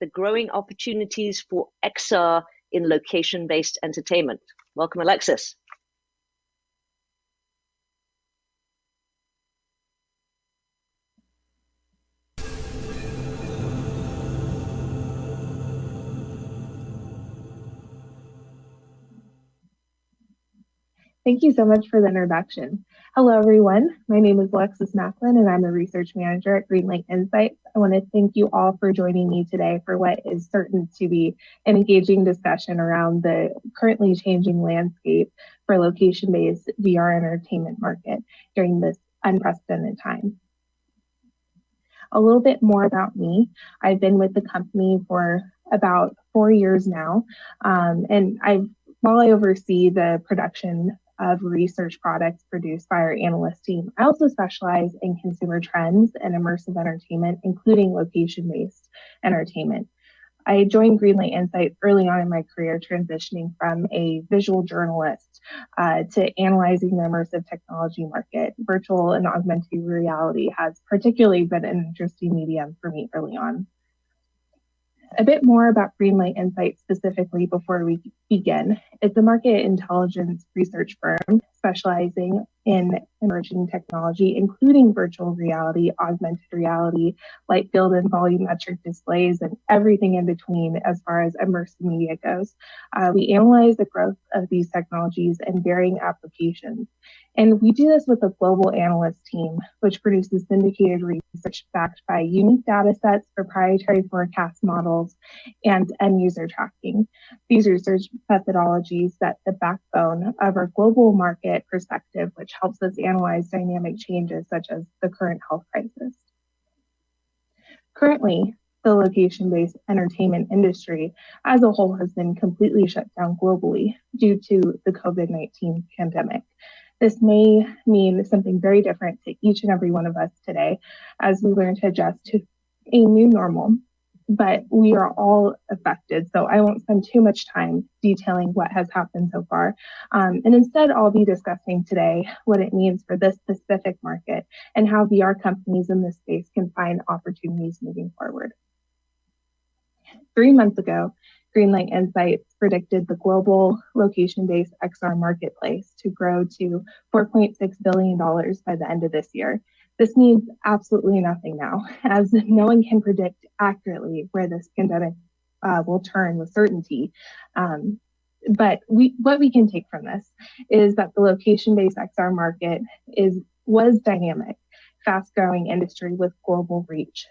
the growing opportunities for XR in location-based entertainment. Welcome, Alexis. Thank you so much for the introduction. Hello, everyone. My name is Alexis Macklin, and I'm a research manager at Greenlight Insights. I want to thank you all for joining me today for what is certain to be an engaging discussion around the currently changing landscape for location-based VR entertainment market during this unprecedented time. A little bit more about me. I've been with the company for about 4 years now, while I oversee the production of research products produced by our Analyst team, I also specialize in consumer trends and immersive entertainment, including location-based entertainment. I joined Greenlight Insights early on in my career, transitioning from a visual journalist to analyzing the immersive technology market. Virtual and augmented reality has particularly been an interesting medium for me early on. A bit more about Greenlight Insights specifically before we begin. It's a market intelligence research firm specializing in emerging technology, including virtual reality, augmented reality, light field and volumetric displays, and everything in between as far as immersive media goes. We analyze the growth of these technologies and varying applications. And we do this with a global analyst team, which produces syndicated research backed by unique data sets, proprietary forecast models, and end user tracking. These research methodologies set the backbone of our global market perspective, which helps us analyze dynamic changes such as the current health crisis. Currently, the location-based entertainment industry as a whole has been completely shut down globally due to the COVID-19 pandemic. This may mean something very different to each and every one of us today as we learn to adjust to a new normal, but we are all affected. So I won't spend too much time detailing what has happened so far. And instead, I'll be discussing today what it means for this specific market and how VR companies in this space can find opportunities moving forward. 3 months ago, Greenlight Insights predicted the global location-based XR marketplace to grow to $4.6 billion by the end of this year. This means absolutely nothing now, as no one can predict accurately where this pandemic will turn with certainty. But what we can take from this is that the location-based XR market was dynamic, fast-growing industry with global reach.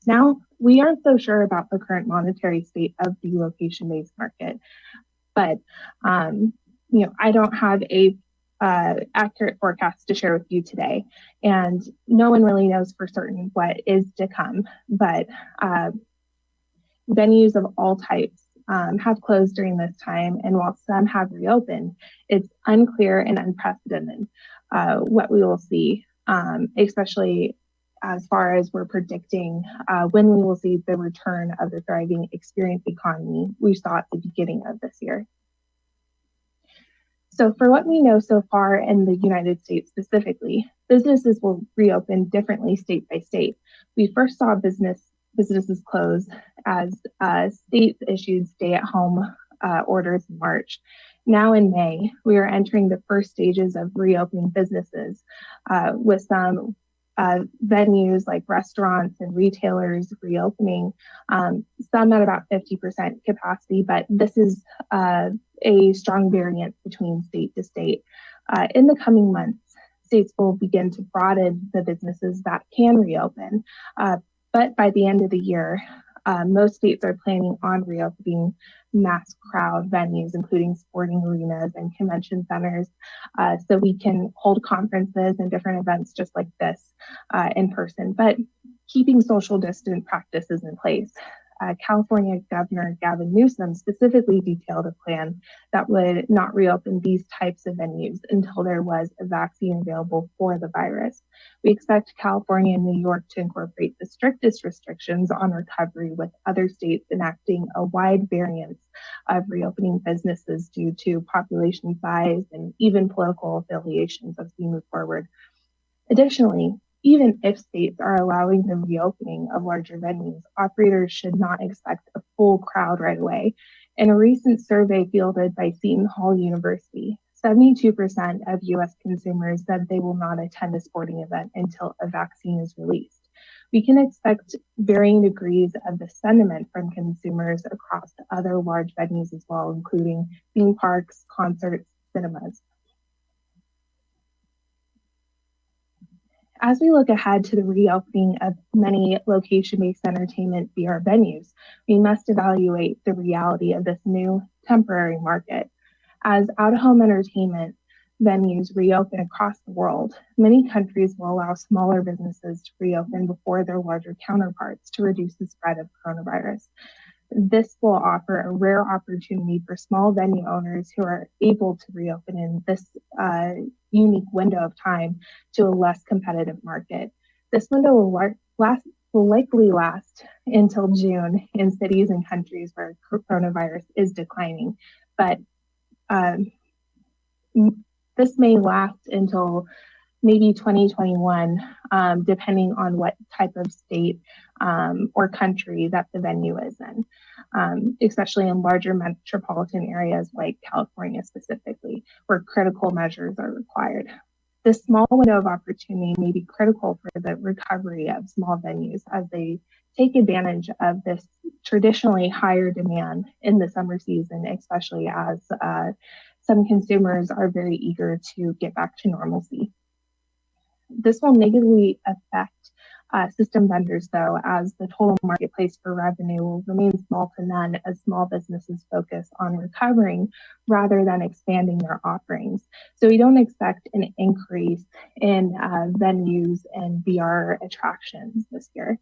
Now, we aren't so sure about the current monetary state of the location-based market, but I don't have a accurate forecast to share with you today, and no one really knows for certain what is to come. But venues of all types have closed during this time, and while some have reopened, it's unclear and unprecedented what we will see, especially as far as we're predicting when we will see the return of the thriving experience economy we saw at the beginning of this year. So for what we know so far in the United States specifically, businesses will reopen differently state by state. We first saw businesses close as states issued stay-at-home orders in March. Now in May, we are entering the first stages of reopening businesses with some venues like restaurants and retailers reopening, some at about 50% capacity, but this is a strong variance between state to state. In the coming months, states will begin to broaden the businesses that can reopen, but by the end of the year, most states are planning on reopening mass crowd venues, including sporting arenas and convention centers, so we can hold conferences and different events just like this in person, but keeping social distance practices in place. California Governor Gavin Newsom specifically detailed a plan that would not reopen these types of venues until there was a vaccine available for the virus. We expect California and New York to incorporate the strictest restrictions on recovery, with other states enacting a wide variance of reopening businesses due to population size and even political affiliations as we move forward. Additionally, Even if states are allowing the reopening of larger venues, operators should not expect a full crowd right away. In a recent survey fielded by Seton Hall University, 72% of US consumers said they will not attend a sporting event until a vaccine is released. We can expect varying degrees of the sentiment from consumers across other large venues as well, including theme parks, concerts, cinemas. As we look ahead to the reopening of many location-based entertainment VR venues, we must evaluate the reality of this new temporary market. As out-of-home entertainment venues reopen across the world, many countries will allow smaller businesses to reopen before their larger counterparts to reduce the spread of coronavirus. This will offer a rare opportunity for small venue owners who are able to reopen in this unique window of time to a less competitive market. This window will likely last until June in cities and countries where coronavirus is declining, but this may last until maybe 2021, depending on what type of state or country that the venue is in, especially in larger metropolitan areas like California specifically, where critical measures are required. This small window of opportunity may be critical for the recovery of small venues as they take advantage of this traditionally higher demand in the summer season, especially as some consumers are very eager to get back to normalcy. This will negatively affect system vendors, though, as the total marketplace for revenue will remain small to none as small businesses focus on recovering rather than expanding their offerings. So we don't expect an increase in venues and VR attractions this year.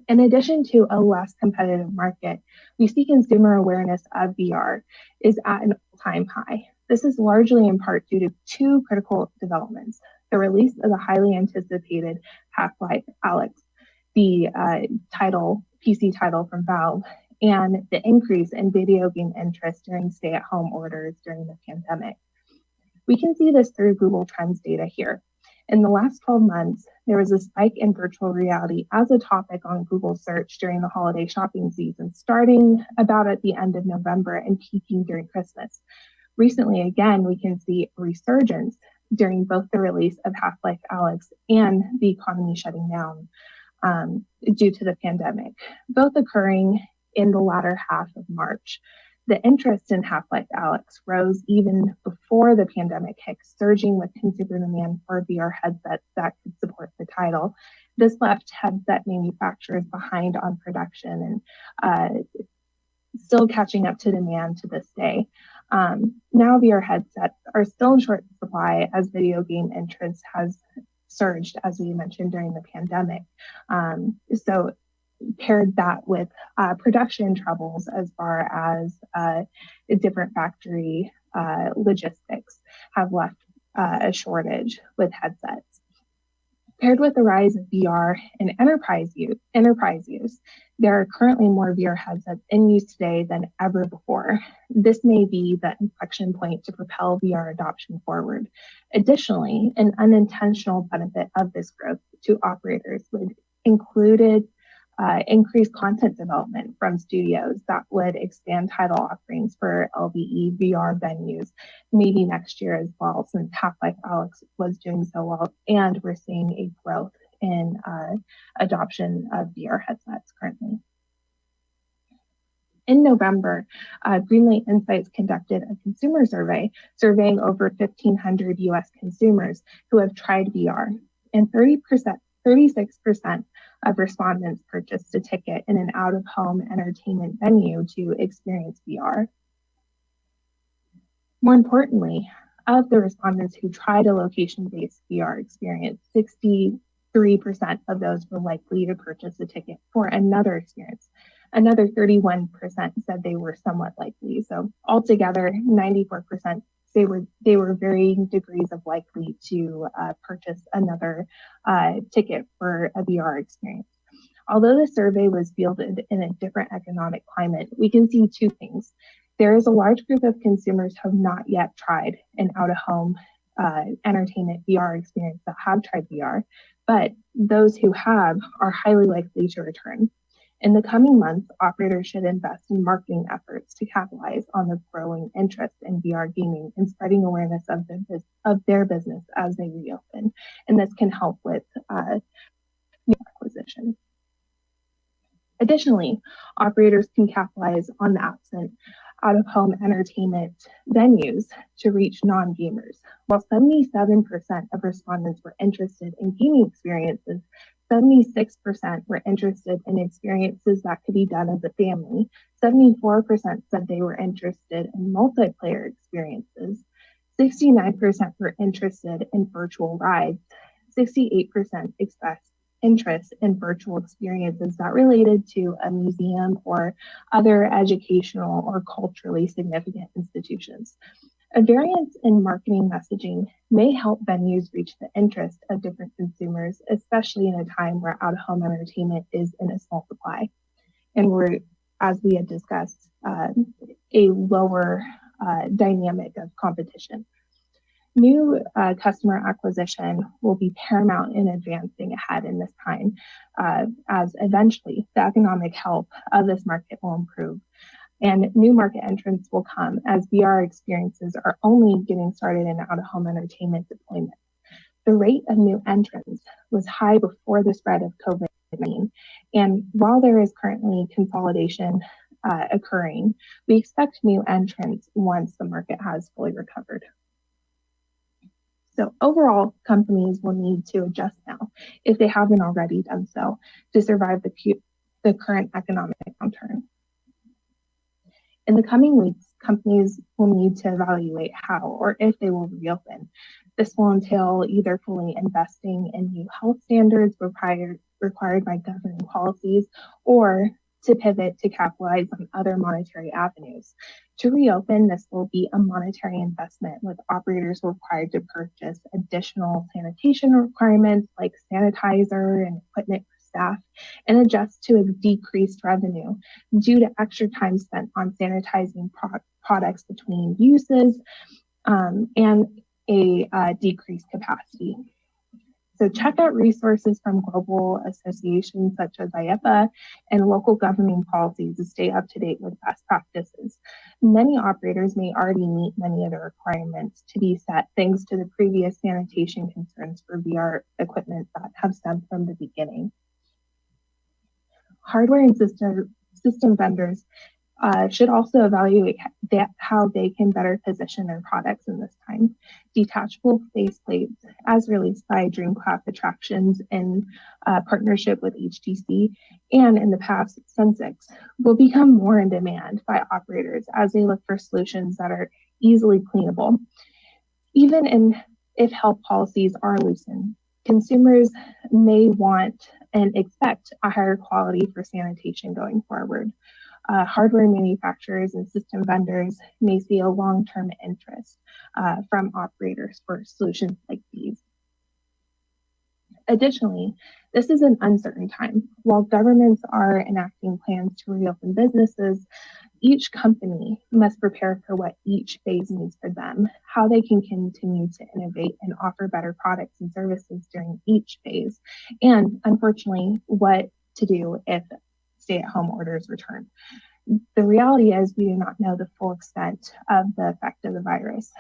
In addition to a less competitive market, we see consumer awareness of VR is at an all-time high. This is largely in part due to two critical developments: the release of the highly anticipated Half-Life Alyx, the PC title from Valve, and the increase in video game interest during stay-at-home orders during the pandemic. We can see this through Google Trends data here. In the last 12 months, there was a spike in virtual reality as a topic on Google search during the holiday shopping season, starting about at the end of November and peaking during Christmas. Recently, again, we can see a resurgence during both the release of Half-Life Alyx and the economy shutting down due to the pandemic, both occurring in the latter half of March. The interest in Half-Life Alyx rose even before the pandemic hit, surging with consumer demand for VR headsets that could support the title. This left headset manufacturers behind on production and still catching up to demand to this day. Now VR headsets are still in short supply as video game interest has surged, as we mentioned, during the pandemic. So paired that with production troubles as far as different factory logistics have left a shortage with headsets. Paired with the rise of VR and enterprise use, there are currently more VR headsets in use today than ever before. This may be the inflection point to propel VR adoption forward. Additionally, an unintentional benefit of this growth to operators would include increased content development from studios that would expand title offerings for LVE VR venues, maybe next year as well, since Half-Life Alyx was doing so well, and we're seeing a growth in adoption of VR headsets currently. In November, Greenlight Insights conducted a consumer survey surveying over 1,500 US consumers who have tried VR, and 36% of respondents purchased a ticket in an out-of-home entertainment venue to experience VR. More importantly, of the respondents who tried a location-based VR experience, 63% of those were likely to purchase a ticket for another experience. Another 31% said they were somewhat likely. So altogether, 94% they were varying degrees of likely to purchase another ticket for a VR experience. Although the survey was fielded in a different economic climate, we can see two things. There is a large group of consumers who have not yet tried an out-of-home entertainment VR experience that have tried VR, but those who have are highly likely to return. In the coming months, operators should invest in marketing efforts to capitalize on the growing interest in VR gaming and spreading awareness of their business as they reopen. And this can help with new acquisition. Additionally, operators can capitalize on the absent out-of-home entertainment venues to reach non-gamers. While 77% of respondents were interested in gaming experiences, 76% were interested in experiences that could be done as a family. 74% said they were interested in multiplayer experiences. 69% were interested in virtual rides. 68% expressed interest in virtual experiences that related to a museum or other educational or culturally significant institutions. A variance in marketing messaging may help venues reach the interest of different consumers, especially in a time where out-of-home entertainment is in a small supply. And we're, as we had discussed, a lower dynamic of competition. New customer acquisition will be paramount in advancing ahead in this time, as eventually the economic health of this market will improve. And new market entrants will come as VR experiences are only getting started in out-of-home entertainment deployment. The rate of new entrants was high before the spread of COVID-19. And while there is currently consolidation occurring, we expect new entrants once the market has fully recovered. So overall, companies will need to adjust now, if they haven't already done so, to survive the current economic downturn. In the coming weeks, companies will need to evaluate how or if they will reopen. This will entail either fully investing in new health standards required by governing policies, or to pivot to capitalize on other monetary avenues. To reopen, this will be a monetary investment, with operators required to purchase additional sanitation requirements like sanitizer and equipment for staff, and adjust to a decreased revenue due to extra time spent on sanitizing products between uses and a decreased capacity. So check out resources from global associations such as IEPA and local governing policies to stay up to date with best practices. Many operators may already meet many of the requirements to be set thanks to the previous sanitation concerns for VR equipment that have stemmed from the beginning. Hardware and system vendors should also evaluate how they can better position their products in this time. Detachable faceplates, as released by Dreamcraft Attractions in partnership with HTC, and in the past, Sensix, will become more in demand by operators as they look for solutions that are easily cleanable. Even if health policies are loosened, consumers may want and expect a higher quality for sanitation going forward. Hardware manufacturers and system vendors may see a long-term interest from operators for solutions like these. Additionally, this is an uncertain time. While governments are enacting plans to reopen businesses, each company must prepare for what each phase means for them, how they can continue to innovate and offer better products and services during each phase, and unfortunately, what to do if stay-at-home orders return. The reality is we do not know the full extent of the effect of the virus,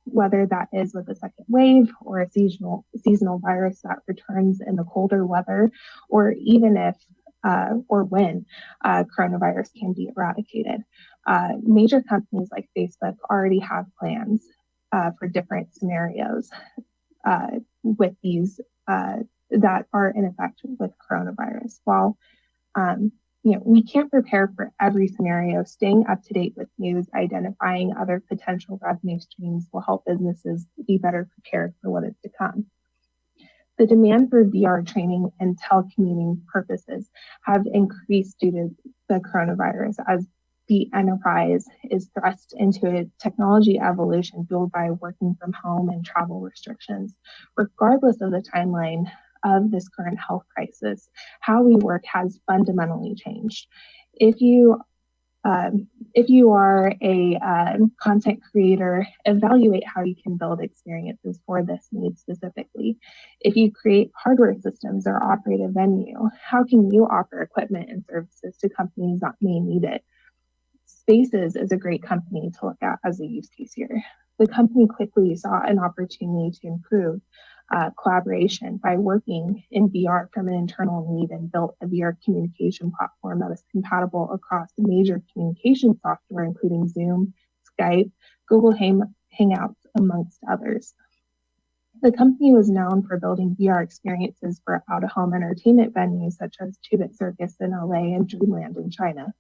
whether that is with a second wave or a seasonal virus that returns in the colder weather, or even if or when coronavirus can be eradicated. Major companies like Facebook already have plans for different scenarios with these that are in effect with coronavirus. While we can't prepare for every scenario, staying up to date with news, identifying other potential revenue streams will help businesses be better prepared for what is to come. The demand for VR training and telecommuting purposes have increased due to the coronavirus, as the enterprise is thrust into a technology evolution fueled by working from home and travel restrictions. Regardless of the timeline of this current health crisis, how we work has fundamentally changed. If you If you are a content creator, evaluate how you can build experiences for this need specifically. If you create hardware systems or operate a venue, how can you offer equipment and services to companies that may need it? Spaces is a great company to look at as a use case here. The company quickly saw an opportunity to improve collaboration by working in VR from an internal need and built a VR communication platform that is compatible across the major communication software, including Zoom, Skype, Google Hangouts, amongst others. The company was known for building VR experiences for out-of-home entertainment venues such as Two-Bit Circus in LA and Dreamland in China.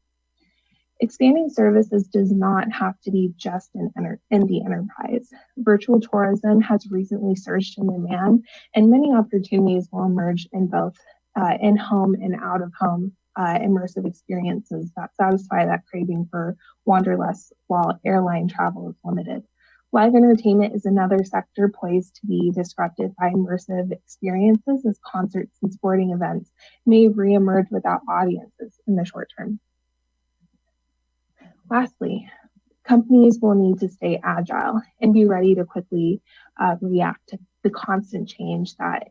Expanding services does not have to be just in the enterprise. Virtual tourism has recently surged in demand, and many opportunities will emerge in both in-home and out-of-home immersive experiences that satisfy that craving for wanderlust while airline travel is limited. Live entertainment is another sector poised to be disrupted by immersive experiences as concerts and sporting events may reemerge without audiences in the short term. Lastly, companies will need to stay agile and be ready to quickly react to the constant change that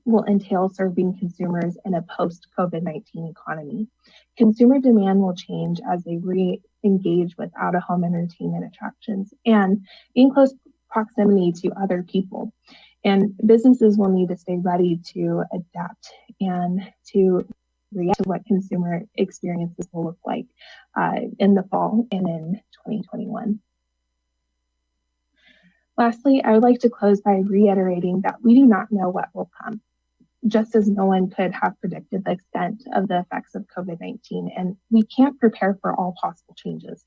will entail serving consumers in a post-COVID-19 economy. Consumer demand will change as they re-engage with out-of-home entertainment attractions and in close proximity to other people. And businesses will need to stay ready to adapt and to react to what consumer experiences will look like in the fall and in 2021. Lastly, I would like to close by reiterating that we do not know what will come, just as no one could have predicted the extent of the effects of COVID-19, and we can't prepare for all possible changes.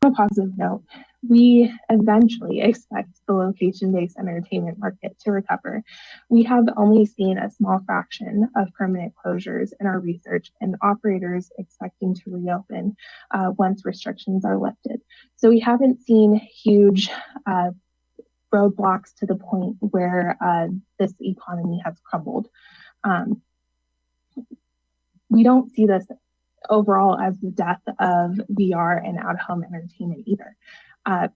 On a positive note, we eventually expect the location-based entertainment market to recover. We have only seen a small fraction of permanent closures in our research and operators expecting to reopen once restrictions are lifted. So we haven't seen huge roadblocks to the point where this economy has crumbled. We don't see this overall as the death of VR and out-of-home entertainment either,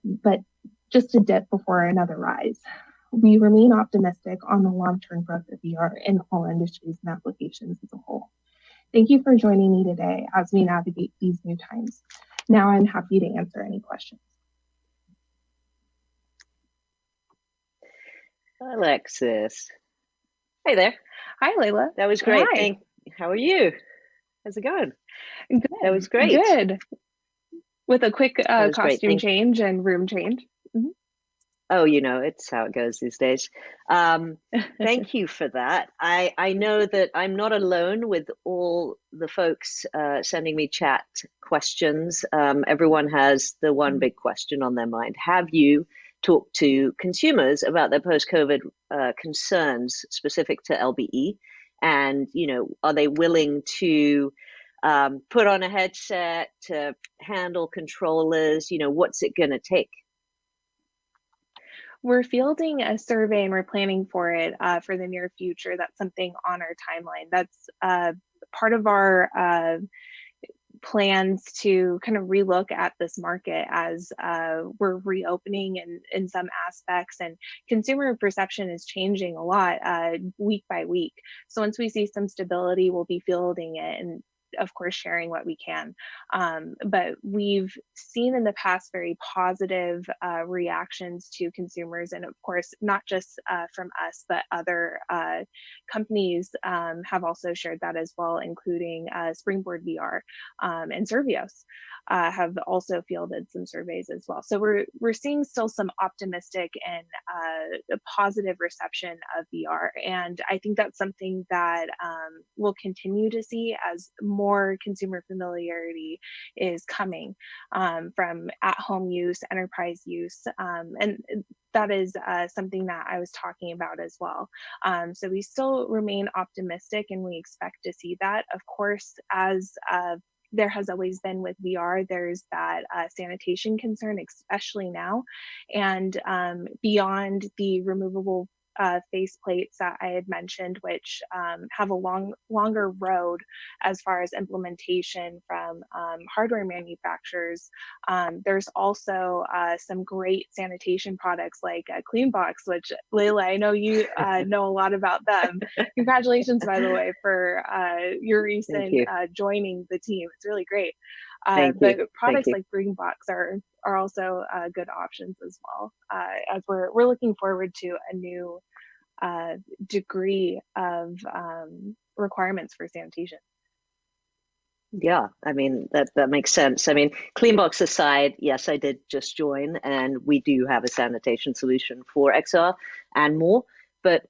but just a dip before another rise. We remain optimistic on the long-term growth of VR in all industries and applications as a whole. Thank you for joining me today as we navigate these new times. Now I'm happy to answer any questions. Alexis. Hey there. Hi, Layla. That was great. Hi. How are you? How's it going? Good. That was great. Good. With a quick costume change and room change. Mm-hmm. Oh, it's how it goes these days. Thank you for that. I know that I'm not alone with all the folks sending me chat questions. Everyone has the one big question on their mind. Have you talked to consumers about their post-COVID concerns specific to LBE? And, are they willing to put on a headset, to handle controllers? What's it going to take? We're fielding a survey and we're planning for it for the near future. That's something on our timeline. That's part of our plans to kind of relook at this market as we're reopening in some aspects, and consumer perception is changing a lot week by week. So once we see some stability, we'll be fielding it and of course sharing what we can. But we've seen in the past very positive reactions to consumers, and of course not just from us, but other companies have also shared that as well, including Springboard VR and Servios have also fielded some surveys as well. So we're seeing still some optimistic and a positive reception of VR, and I think that's something that we'll continue to see as more consumer familiarity is coming from at-home use, enterprise use, and that is something that I was talking about as well. So we still remain optimistic, and we expect to see that. Of course, as there has always been with VR, there's that sanitation concern, especially now. And beyond the removable face plates that I had mentioned, which have a longer road as far as implementation from hardware manufacturers. There's also some great sanitation products like Cleanbox, which Layla, I know you know a lot about them. Congratulations, by the way, for your recent joining the team. It's really great. But products like Greenbox are also good options as well, as we're looking forward to a new degree of requirements for sanitation. Yeah, I mean, that makes sense. I mean, Cleanbox aside, yes, I did just join, and we do have a sanitation solution for XR and more. But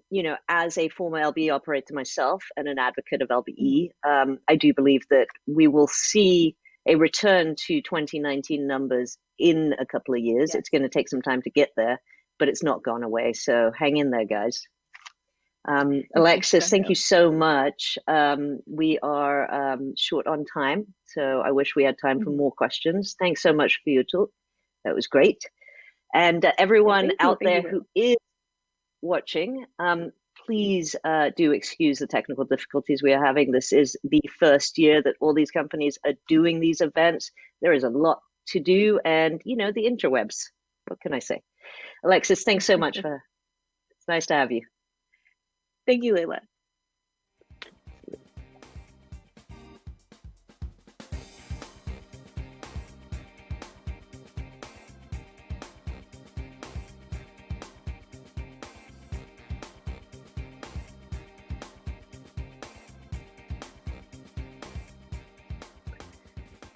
you know, as a former LBE operator myself and an advocate of LBE, I do believe that we will see a return to 2019 numbers in a couple of years. Yes. It's going to take some time to get there, but it's not gone away. So hang in there, guys. Alexis, thank you so much. We are short on time, so I wish we had time for more questions. Thanks so much for your talk. That was great. And everyone out there who is watching, please do excuse the technical difficulties we are having. This is the first year that all these companies are doing these events. There is a lot to do, and you know, the interwebs. What can I say? Alexis, thanks so much it's nice to have you. Thank you, Layla.